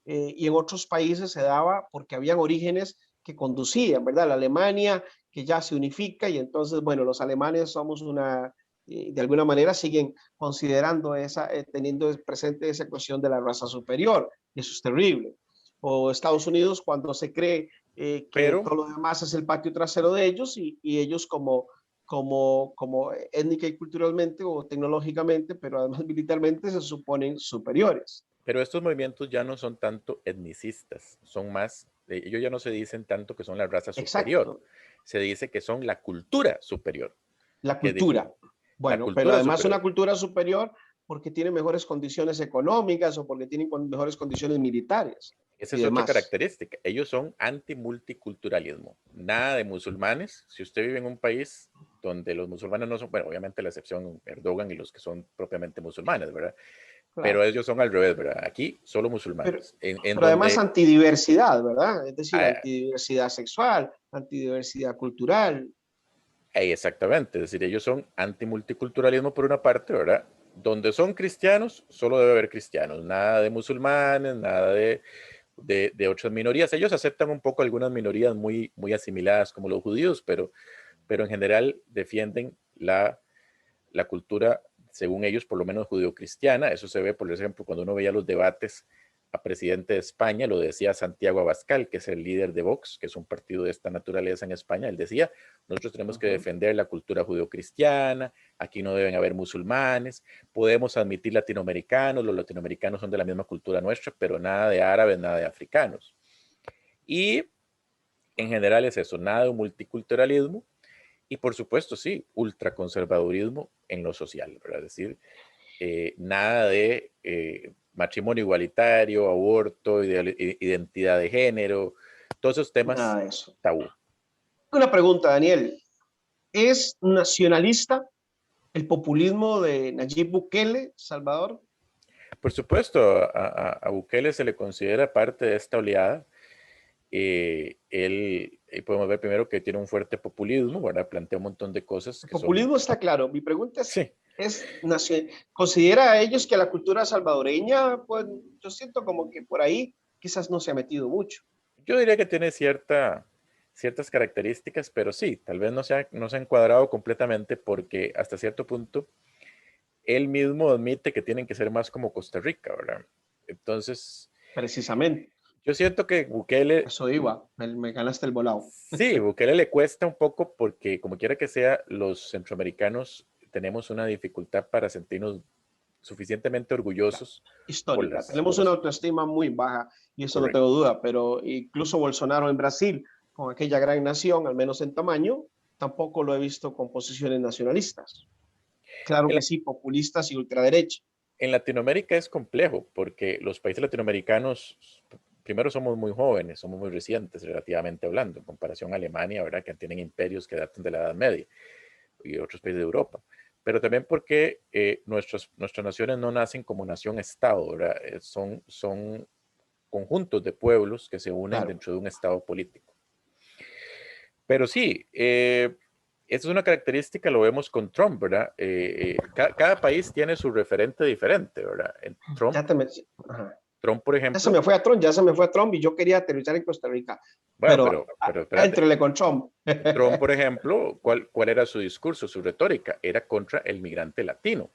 Speaker 1: Y en otros países se daba porque habían orígenes que conducían, ¿verdad? La Alemania que ya se unifica y entonces, bueno, los alemanes somos una, de alguna manera siguen considerando esa, teniendo presente esa cuestión de la raza superior, y eso es terrible. O Estados Unidos cuando se cree que
Speaker 2: Pero,
Speaker 1: todo lo demás es el patio trasero de ellos y ellos como étnica y culturalmente o tecnológicamente, pero además militarmente se suponen superiores.
Speaker 2: pero estos movimientos ya no son tanto etnicistas, son más, ellos ya no se dicen tanto que son la raza superior,
Speaker 1: Exacto.
Speaker 2: se dice que son la cultura superior,
Speaker 1: La
Speaker 2: que es diferente.
Speaker 1: cultura.
Speaker 2: La
Speaker 1: Bueno, pero
Speaker 2: cultura
Speaker 1: además
Speaker 2: superior.
Speaker 1: una cultura superior porque tiene mejores condiciones económicas o porque tiene mejores condiciones militares
Speaker 2: Esa
Speaker 1: y
Speaker 2: es otra
Speaker 1: demás.
Speaker 2: característica. Ellos son anti-multiculturalismo. Nada de musulmanes. Si usted vive en un país donde los musulmanes no son, bueno, obviamente la excepción Erdogan y los que son propiamente musulmanes, ¿verdad? Pero
Speaker 1: Claro.
Speaker 2: ellos son al revés, ¿verdad? Aquí solo
Speaker 1: Pero,
Speaker 2: musulmanes. En
Speaker 1: pero además
Speaker 2: donde,
Speaker 1: antidiversidad, ¿verdad? Es decir,
Speaker 2: ah,
Speaker 1: antidiversidad sexual, antidiversidad cultural.
Speaker 2: exactamente, es decir, ellos son anti-multiculturalismo por una parte, ¿verdad? Donde son cristianos, solo debe haber cristianos, nada de musulmanes, nada de de otras minorías. Ellos aceptan un poco algunas minorías muy asimiladas como los judíos, pero en general defienden la cultura, según ellos, por lo menos judeocristiana. Eso se ve, por ejemplo, cuando uno veía los debates a presidente de España, lo decía Santiago Abascal, que es el líder de Vox, que es un partido de esta naturaleza en España. Él decía, nosotros tenemos que defender la cultura judeocristiana, aquí no deben haber musulmanes, podemos admitir latinoamericanos, los latinoamericanos son de la misma cultura nuestra, pero nada de árabes, nada de africanos. Y en general es eso, nada de multiculturalismo, y por supuesto, sí, ultraconservadurismo en lo social, ¿verdad? Es decir, nada de matrimonio igualitario, aborto, identidad de género, todos esos temas
Speaker 1: Nada de eso.
Speaker 2: tabú.
Speaker 1: Una pregunta, Daniel. ¿Es nacionalista el populismo de Nayib Bukele, Salvador?
Speaker 2: Por supuesto, a Bukele se le considera parte de esta oleada. Él, podemos ver primero que tiene un fuerte populismo, ¿verdad? Plantea un montón de cosas
Speaker 1: El
Speaker 2: que son...
Speaker 1: populismo está claro. Mi pregunta
Speaker 2: Sí,
Speaker 1: ¿considera a ellos que la cultura salvadoreña, pues yo siento como que por ahí quizás no se ha metido mucho?
Speaker 2: yo diría que tiene ciertas características, pero sí, tal vez no se ha encuadrado completamente porque hasta cierto punto él mismo admite que tienen que ser más como Costa Rica, ¿verdad? Entonces,
Speaker 1: Precisamente.
Speaker 2: yo siento que Bukele,
Speaker 1: Eso iba. Me ganaste el volado.
Speaker 2: sí, Bukele le cuesta un poco porque como quiera que sea, los centroamericanos tenemos una dificultad para sentirnos suficientemente orgullosos por
Speaker 1: Histórica.
Speaker 2: las,
Speaker 1: Tenemos
Speaker 2: por
Speaker 1: una
Speaker 2: las,
Speaker 1: autoestima muy baja y eso no
Speaker 2: correcto.
Speaker 1: tengo duda, pero incluso Bolsonaro en Brasil, con aquella gran nación, al menos en tamaño, tampoco lo he visto con posiciones nacionalistas. Claro
Speaker 2: En,
Speaker 1: que
Speaker 2: la-
Speaker 1: sí, populistas y ultraderecha.
Speaker 2: en Latinoamérica es complejo porque los países latinoamericanos, primero somos muy jóvenes, somos muy recientes relativamente hablando, en comparación a Alemania, ¿verdad? Que tienen imperios que datan de la Edad Media y otros países de Europa. Pero también porque nuestras naciones no nacen como nación-estado, ¿verdad? Son conjuntos de pueblos que se unen
Speaker 1: Claro.
Speaker 2: dentro de un estado político. Pero sí, esa es una característica, lo vemos con Trump, ¿verdad? Cada país tiene su referente diferente, ¿verdad?
Speaker 1: Ya, Ajá.
Speaker 2: Trump, por
Speaker 1: Ya se
Speaker 2: ejemplo,
Speaker 1: me fue a Trump, ya se me fue a Trump y yo quería aterrizar en Costa Rica,
Speaker 2: bueno,
Speaker 1: pero
Speaker 2: pero espérate,
Speaker 1: entrele con Trump.
Speaker 2: Trump, por ejemplo, ¿cuál era su discurso, su retórica? Era contra el migrante latino.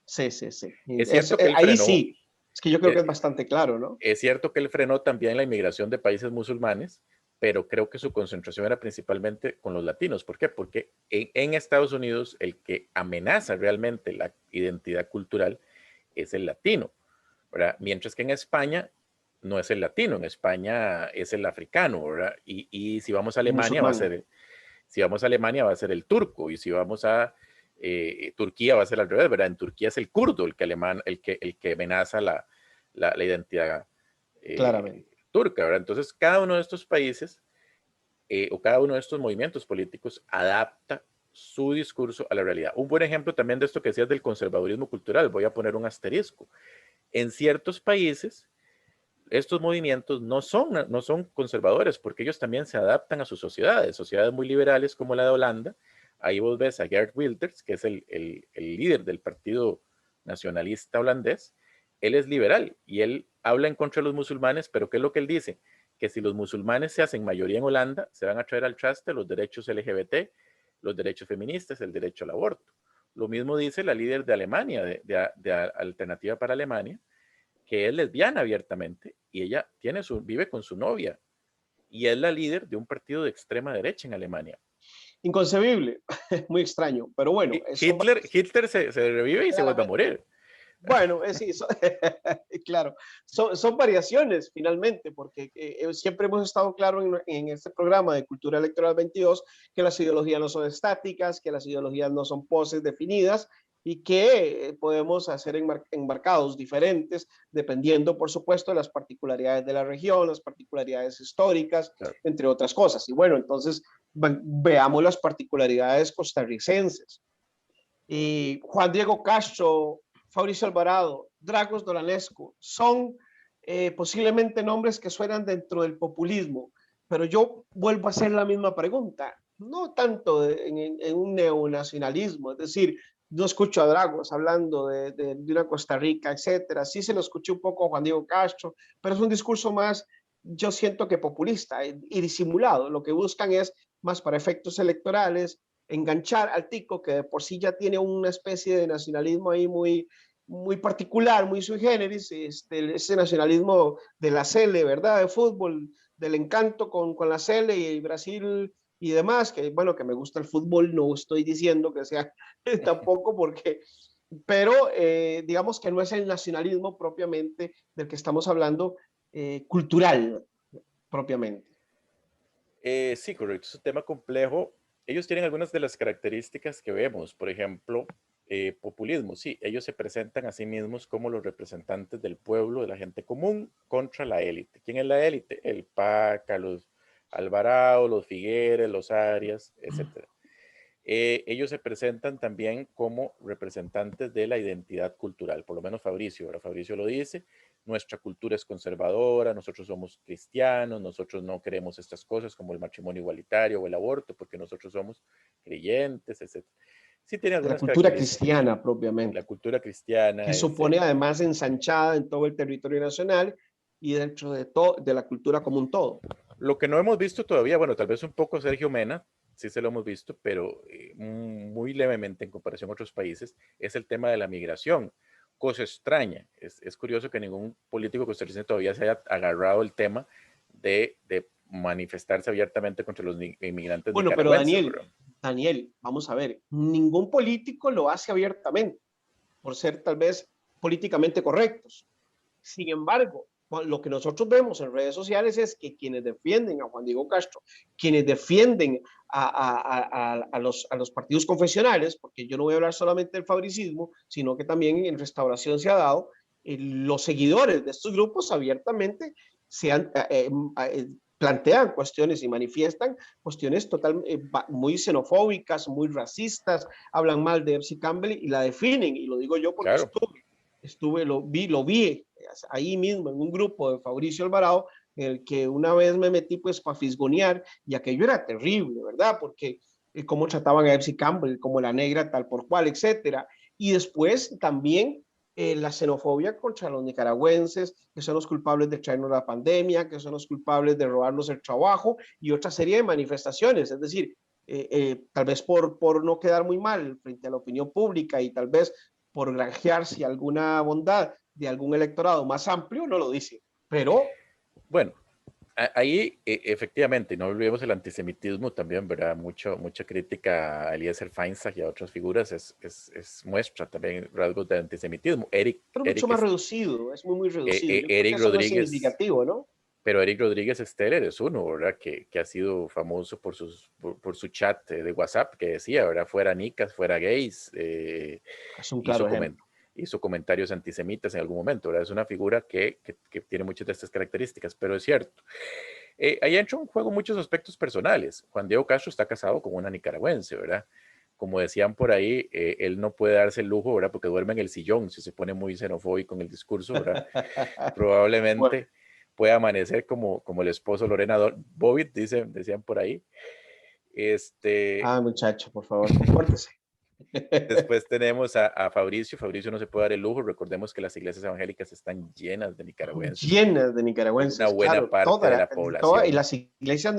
Speaker 1: Sí, sí, sí.
Speaker 2: Es cierto que él
Speaker 1: Ahí
Speaker 2: frenó,
Speaker 1: sí, es que yo creo que es
Speaker 2: eh,
Speaker 1: bastante claro, ¿no?
Speaker 2: es cierto que él frenó también la inmigración de países musulmanes, pero creo que su concentración era principalmente con los latinos. ¿Por qué? Porque en Estados Unidos el que amenaza realmente la identidad cultural es el latino, ¿verdad? Mientras que en España no es el latino, en España es el africano, ¿verdad? Y si vamos a
Speaker 1: El
Speaker 2: Alemania
Speaker 1: musulmán,
Speaker 2: si vamos a Alemania va a ser el turco, y si vamos a Turquía va a ser al revés, ¿verdad? En Turquía es el kurdo el que amenaza la identidad
Speaker 1: claramente.
Speaker 2: turca, ¿verdad? Entonces, cada uno de estos países o cada uno de estos movimientos políticos adapta su discurso a la realidad. Un buen ejemplo también de esto que decías del conservadurismo cultural, voy a poner un asterisco. En ciertos países, estos movimientos no son conservadores porque ellos también se adaptan a sus sociedades muy liberales como la de Holanda. Ahí vos ves a Geert Wilders, que es el líder del partido nacionalista holandés. Él es liberal y él habla en contra de los musulmanes, pero ¿qué es lo que él dice? Que si los musulmanes se hacen mayoría en Holanda, se van a traer al traste los derechos LGBT, los derechos feministas, el derecho al aborto. Lo mismo dice la líder de Alemania, de Alternativa para Alemania, que es lesbiana abiertamente y ella vive con su novia y es la líder de un partido de extrema derecha en Alemania.
Speaker 1: Inconcebible, muy extraño, pero bueno, eso va
Speaker 2: Hitler se revive y se vuelve a
Speaker 1: claramente.
Speaker 2: morir.
Speaker 1: Bueno, sí, claro, son variaciones finalmente, porque siempre hemos estado claro en este programa de Cultura Electoral 22 que las ideologías no son estáticas, que las ideologías no son poses definidas y que podemos hacer embarcados diferentes dependiendo, por supuesto, de las particularidades de la región, las particularidades históricas,
Speaker 2: Claro.
Speaker 1: entre otras cosas. Y bueno, entonces veamos las particularidades costarricenses. Y Juan Diego Castro, Fabricio Alvarado, Dragos Dolanescu, son posiblemente nombres que suenan dentro del populismo, pero yo vuelvo a hacer la misma pregunta, no tanto en un neonacionalismo, es decir, no escucho a Dragos hablando de una Costa Rica, etcétera, sí se lo escuché un poco a Juan Diego Castro, pero es un discurso más yo siento que populista y disimulado. Lo que buscan es más para efectos electorales, enganchar al tico que de por sí ya tiene una especie de nacionalismo ahí muy particular, muy sui generis, ese nacionalismo de la Sele, ¿verdad? De fútbol, del encanto con la Sele y Brasil y demás, que bueno, que me gusta el fútbol, no estoy diciendo que sea tampoco porque, pero digamos que no es el nacionalismo propiamente del que estamos hablando, cultural propiamente.
Speaker 2: Sí, correcto, es un tema complejo. Ellos tienen algunas de las características que vemos, por ejemplo, populismo, sí, ellos se presentan a sí mismos como los representantes del pueblo, de la gente común, contra la élite. ¿Quién es la élite? El PACA, los Alvarado, los Figueres, los Arias, etc. Ellos se presentan también como representantes de la identidad cultural, por lo menos Fabricio, ahora Fabricio lo dice, nuestra cultura es conservadora, nosotros somos cristianos, nosotros no queremos estas cosas como el matrimonio igualitario o el aborto, porque nosotros somos creyentes, etc. Sí tiene
Speaker 1: De la
Speaker 2: algunas
Speaker 1: cultura
Speaker 2: características,
Speaker 1: cristiana
Speaker 2: la
Speaker 1: propiamente,
Speaker 2: cultura cristiana
Speaker 1: que
Speaker 2: es,
Speaker 1: supone además ensanchada en todo el territorio nacional y dentro de la cultura como un todo.
Speaker 2: lo que no hemos visto todavía, bueno, tal vez un poco Sergio Mena, sí se lo hemos visto, pero muy levemente en comparación a otros países, es el tema de la migración. Cosa extraña, es curioso que ningún político costarricense todavía se haya agarrado el tema de manifestarse abiertamente contra los inmigrantes
Speaker 1: Bueno, pero
Speaker 2: nicaragüenses, ¿verdad?
Speaker 1: Daniel, vamos a ver, ningún político lo hace abiertamente, por ser tal vez políticamente correctos. Sin embargo, lo que nosotros vemos en redes sociales es que quienes defienden a Juan Diego Castro, quienes defienden a los partidos confesionales, porque yo no voy a hablar solamente del fabricismo, sino que también en Restauración se ha dado, los seguidores de estos grupos abiertamente se han, plantean cuestiones y manifiestan cuestiones muy xenofóbicas, muy racistas, hablan mal de Epsi Campbell y la definen, y lo digo yo porque
Speaker 2: Claro,
Speaker 1: lo vi ahí mismo en un grupo de Fabricio Alvarado, en el que una vez me metí pues para fisgonear y aquello era terrible, ¿verdad? Porque cómo trataban a Epsi Campbell, como la negra tal por cual, etcétera. Y después también la xenofobia contra los nicaragüenses, que son los culpables de traernos la pandemia, que son los culpables de robarnos el trabajo y otra serie de manifestaciones. Es decir, tal vez por no quedar muy mal frente a la opinión pública y tal vez por granjearse alguna bondad de algún electorado más amplio, no lo dice. Pero
Speaker 2: bueno, ahí efectivamente, no olvidemos el antisemitismo también, ¿verdad? Mucha crítica a Eliezer Feinsack y a otras figuras muestra también rasgos de antisemitismo.
Speaker 1: mucho más reducido, es muy reducido. Yo creo que
Speaker 2: Eric
Speaker 1: eso no es
Speaker 2: Rodríguez,
Speaker 1: significativo, ¿no?
Speaker 2: pero Eric Rodríguez Steller es uno, ¿verdad? Que ha sido famoso por su chat de WhatsApp que decía, ¿verdad? Fuera nicas, fuera gays,
Speaker 1: Es un
Speaker 2: hizo,
Speaker 1: claro ejemplo.
Speaker 2: hizo comentarios antisemitas en algún momento, ¿verdad? Es una figura que tiene muchas de estas características, pero es cierto. Ahí entra en juego muchos aspectos personales. Juan Diego Castro está casado con una nicaragüense, ¿verdad? Como decían por ahí, él no puede darse el lujo, ¿verdad? Porque duerme en el sillón, si se pone muy xenofóbico en el discurso, ¿verdad?
Speaker 1: Bueno,
Speaker 2: Probablemente puede amanecer como el esposo Lorena Bobbitt, decían por ahí. Este,
Speaker 1: muchacho, por favor, compórtese.
Speaker 2: Después tenemos a Fabricio. Fabricio no se puede dar el lujo. Recordemos que las iglesias evangélicas están llenas de nicaragüenses
Speaker 1: Llenas de
Speaker 2: y una
Speaker 1: nicaragüenses,
Speaker 2: buena
Speaker 1: claro,
Speaker 2: parte de la
Speaker 1: y
Speaker 2: población,
Speaker 1: las iglesias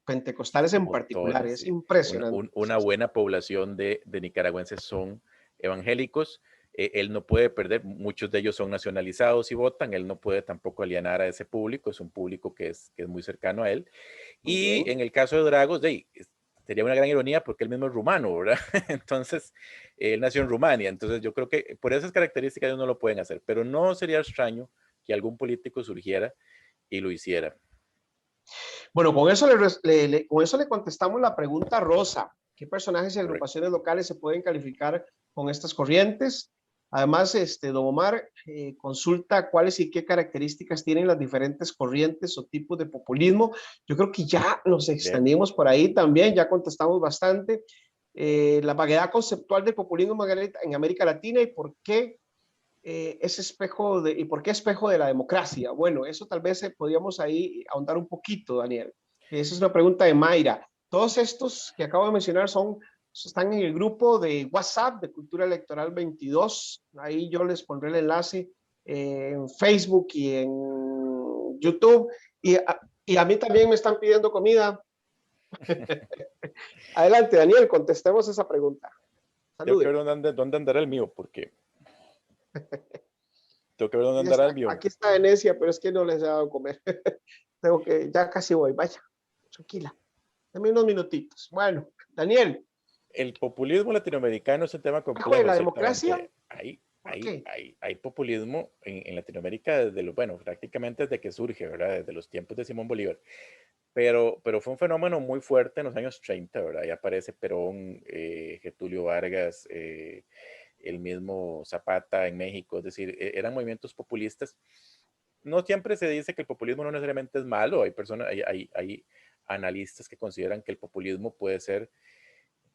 Speaker 1: pentecostales en particular,
Speaker 2: montones,
Speaker 1: es
Speaker 2: sí.
Speaker 1: impresionante.
Speaker 2: Una buena población de nicaragüenses son evangélicos. Él no puede perder, muchos de ellos son nacionalizados y votan, él no puede tampoco alienar a ese público, es un público que es muy cercano a él.
Speaker 1: Muy
Speaker 2: Y
Speaker 1: bien.
Speaker 2: en el caso de Dragos, sería una gran ironía porque él mismo es rumano, ¿verdad? Entonces, él nació en Rumania, entonces yo creo que por esas características ellos no lo pueden hacer, pero no sería extraño que algún político surgiera y lo hiciera.
Speaker 1: Bueno, con eso le contestamos la pregunta Rosa. ¿Qué personajes y
Speaker 2: Correcto.
Speaker 1: agrupaciones locales se pueden calificar con estas corrientes? Además, don Omar consulta cuáles y qué características tienen las diferentes corrientes o tipos de populismo. Yo creo que ya nos
Speaker 2: Bien.
Speaker 1: extendimos por ahí también, ya contestamos bastante. La vaguedad conceptual del populismo en América Latina y por qué y por qué espejo de la democracia. Bueno, eso tal vez podríamos ahí ahondar un poquito, Daniel. Esa es una pregunta de Mayra. Todos estos que acabo de mencionar están en el grupo de WhatsApp de Cultura Electoral 22. Ahí yo les pondré el enlace en Facebook y en YouTube. Y a mí también me están pidiendo comida. Adelante, Daniel, contestemos esa pregunta.
Speaker 2: Tengo que
Speaker 1: Salude.
Speaker 2: ver dónde andará el mío, porque tengo que ver dónde
Speaker 1: Aquí
Speaker 2: andará
Speaker 1: está,
Speaker 2: el mío.
Speaker 1: aquí está Venecia, pero es que no les he dado comer. Tengo que, ya casi voy, vaya, tranquila. Dame unos minutitos. Bueno, Daniel,
Speaker 2: El populismo latinoamericano es un tema
Speaker 1: ¿hijo de
Speaker 2: complejo,
Speaker 1: la democracia?
Speaker 2: ciertamente. Hay,
Speaker 1: ¿Por
Speaker 2: hay,
Speaker 1: qué?
Speaker 2: hay, hay populismo en Latinoamérica desde bueno, prácticamente desde que surge, ¿verdad? Desde los tiempos de Simón Bolívar. Pero fue un fenómeno muy fuerte en los años 30, ¿verdad? Ahí aparece Perón, Getulio Vargas, el mismo Zapata en México, es decir, eran movimientos populistas. No siempre se dice que el populismo no necesariamente es malo, hay analistas que consideran que el populismo puede ser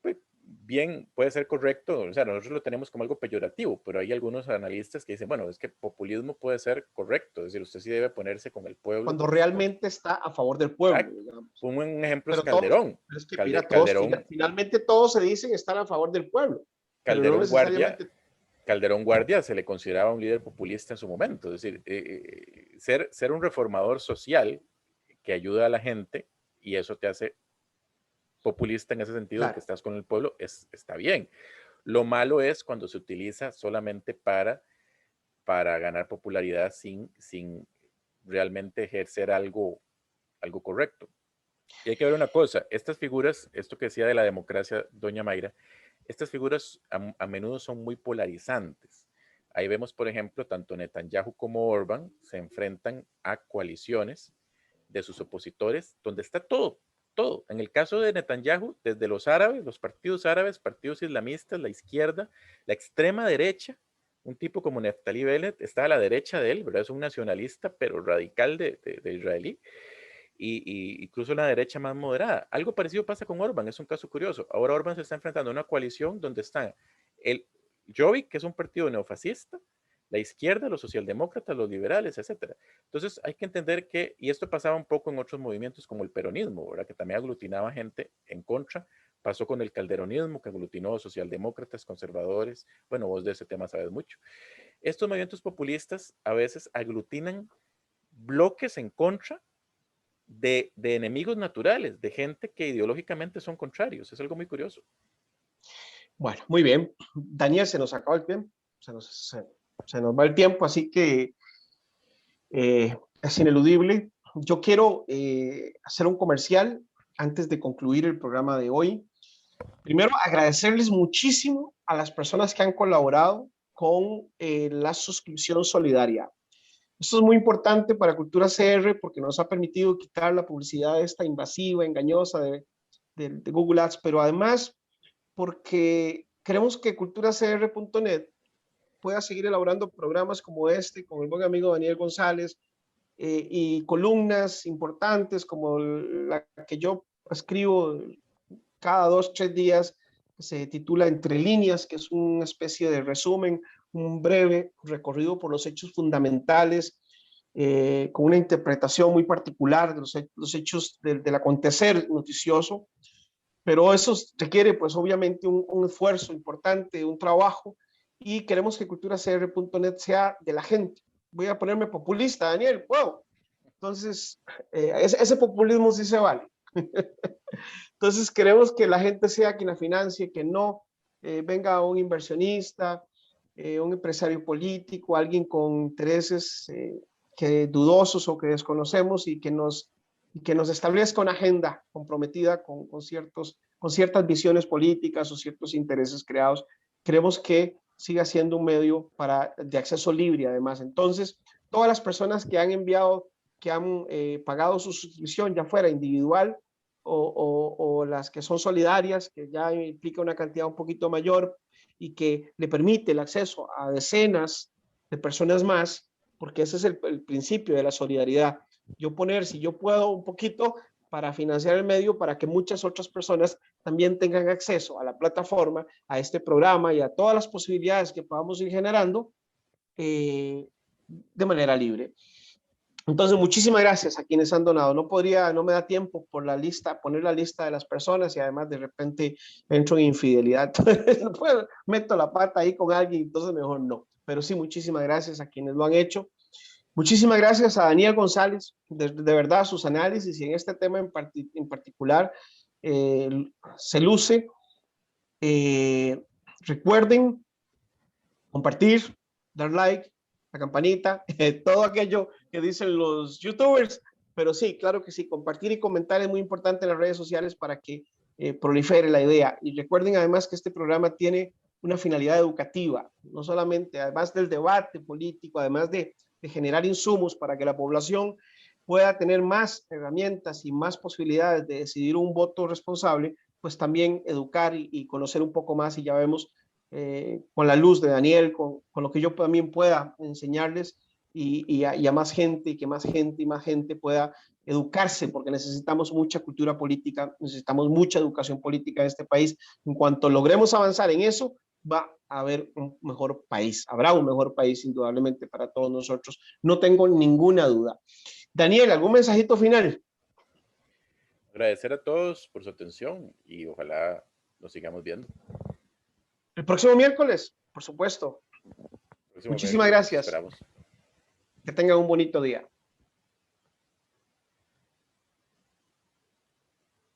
Speaker 2: pues, bien, puede ser correcto, o sea, nosotros lo tenemos como algo peyorativo, pero hay algunos analistas que dicen, bueno, es que populismo puede ser correcto, es decir, usted sí debe ponerse con el pueblo.
Speaker 1: Cuando realmente está a favor del pueblo,
Speaker 2: Exacto.
Speaker 1: digamos.
Speaker 2: Un buen ejemplo es
Speaker 1: Pero todos,
Speaker 2: Calderón.
Speaker 1: es que mira, todos,
Speaker 2: Calderón,
Speaker 1: finalmente todos se dicen estar a favor del pueblo, pero no
Speaker 2: Calderón Guardia,
Speaker 1: necesariamente.
Speaker 2: Calderón Guardia se le consideraba un líder populista en su momento, es decir, ser un reformador social que ayuda a la gente y eso te hace populista en ese sentido, que
Speaker 1: Claro.
Speaker 2: estás con el pueblo, está bien. Lo malo es cuando se utiliza solamente para ganar popularidad sin realmente ejercer algo correcto. Y hay que ver una cosa, estas figuras, esto que decía de la democracia, doña Mayra, estas figuras a menudo son muy polarizantes. Ahí vemos, por ejemplo, tanto Netanyahu como Orbán se enfrentan a coaliciones de sus opositores, donde está todo, todo. En el caso de Netanyahu, desde los árabes, los partidos árabes, partidos islamistas, la izquierda, la extrema derecha, un tipo como Neftali Bennett está a la derecha de él, ¿verdad? Es un nacionalista, pero radical de israelí y incluso la derecha más moderada. Algo parecido pasa con Orbán, es un caso curioso. Ahora Orbán se está enfrentando a una coalición donde están el Jobbik, que es un partido neofascista, la izquierda, los socialdemócratas, los liberales, etcétera. Entonces hay que entender que, y esto pasaba un poco en otros movimientos como el peronismo, ¿verdad? Que también aglutinaba gente en contra, pasó con el calderonismo, que aglutinó socialdemócratas, conservadores, bueno, vos de ese tema sabes mucho. Estos movimientos populistas a veces aglutinan bloques en contra de enemigos naturales, de gente que ideológicamente son contrarios. Es algo muy curioso.
Speaker 1: Bueno, muy bien. Daniel, se nos acaba el tiempo. Se nos va el tiempo, así que es ineludible. Yo quiero hacer un comercial antes de concluir el programa de hoy. Primero, agradecerles muchísimo a las personas que han colaborado con la suscripción solidaria. Esto es muy importante para Cultura CR porque nos ha permitido quitar la publicidad esta invasiva, engañosa de Google Ads, pero además porque queremos que culturacr.net pueda seguir elaborando programas como este, con el buen amigo Daniel González, y columnas importantes como la que yo escribo cada 2, 3 días, que se titula Entre líneas, que es una especie de resumen, un breve recorrido por los hechos fundamentales, con una interpretación muy particular de los hechos del acontecer noticioso, pero eso requiere pues obviamente un esfuerzo importante, un trabajo, y queremos que culturacr.net sea de la gente. Voy a ponerme populista, Daniel, wow. Entonces, ese populismo sí se vale. Entonces, queremos que la gente sea quien la financie, que no venga un inversionista, un empresario político, alguien con intereses que dudosos o que desconocemos y que nos establezca una agenda comprometida con ciertas visiones políticas o ciertos intereses creados. Queremos que siga siendo un medio de acceso libre, además. Entonces, todas las personas que han enviado, que han pagado su suscripción, ya fuera individual o las que son solidarias, que ya implica una cantidad un poquito mayor y que le permite el acceso a decenas de personas más, porque ese es el principio de la solidaridad. Yo poner, si yo puedo, un poquito para financiar el medio, para que muchas otras personas también tengan acceso a la plataforma, a este programa y a todas las posibilidades que podamos ir generando de manera libre. Entonces, muchísimas gracias a quienes han donado. No me da tiempo por la lista, poner la lista de las personas y además de repente entro en infidelidad. No puedo, meto la pata ahí con alguien, entonces mejor no. Pero sí, muchísimas gracias a quienes lo han hecho. Muchísimas gracias a Daniel González, de verdad sus análisis y en este tema en particular eh, se luce. Recuerden compartir, dar like, la campanita, todo aquello que dicen los youtubers, pero sí, claro que sí, compartir y comentar es muy importante en las redes sociales para que prolifere la idea. Y recuerden además que este programa tiene una finalidad educativa, no solamente, además del debate político, además de generar insumos para que la población pueda tener más herramientas y más posibilidades de decidir un voto responsable, pues también educar y conocer un poco más y ya vemos con la luz de Daniel, con lo que yo también pueda enseñarles y a más gente y que más gente y más gente pueda educarse, porque necesitamos mucha cultura política, necesitamos mucha educación política en este país. En cuanto logremos avanzar en eso, va a haber un mejor país, habrá un mejor país indudablemente para todos nosotros, no tengo ninguna duda. Daniel, ¿algún mensajito final?
Speaker 2: Agradecer a todos por su atención y ojalá nos sigamos viendo.
Speaker 1: El próximo miércoles, por supuesto.
Speaker 2: El próximo
Speaker 1: Muchísimas
Speaker 2: miércoles los
Speaker 1: gracias.
Speaker 2: esperamos.
Speaker 1: Que tengan un bonito día.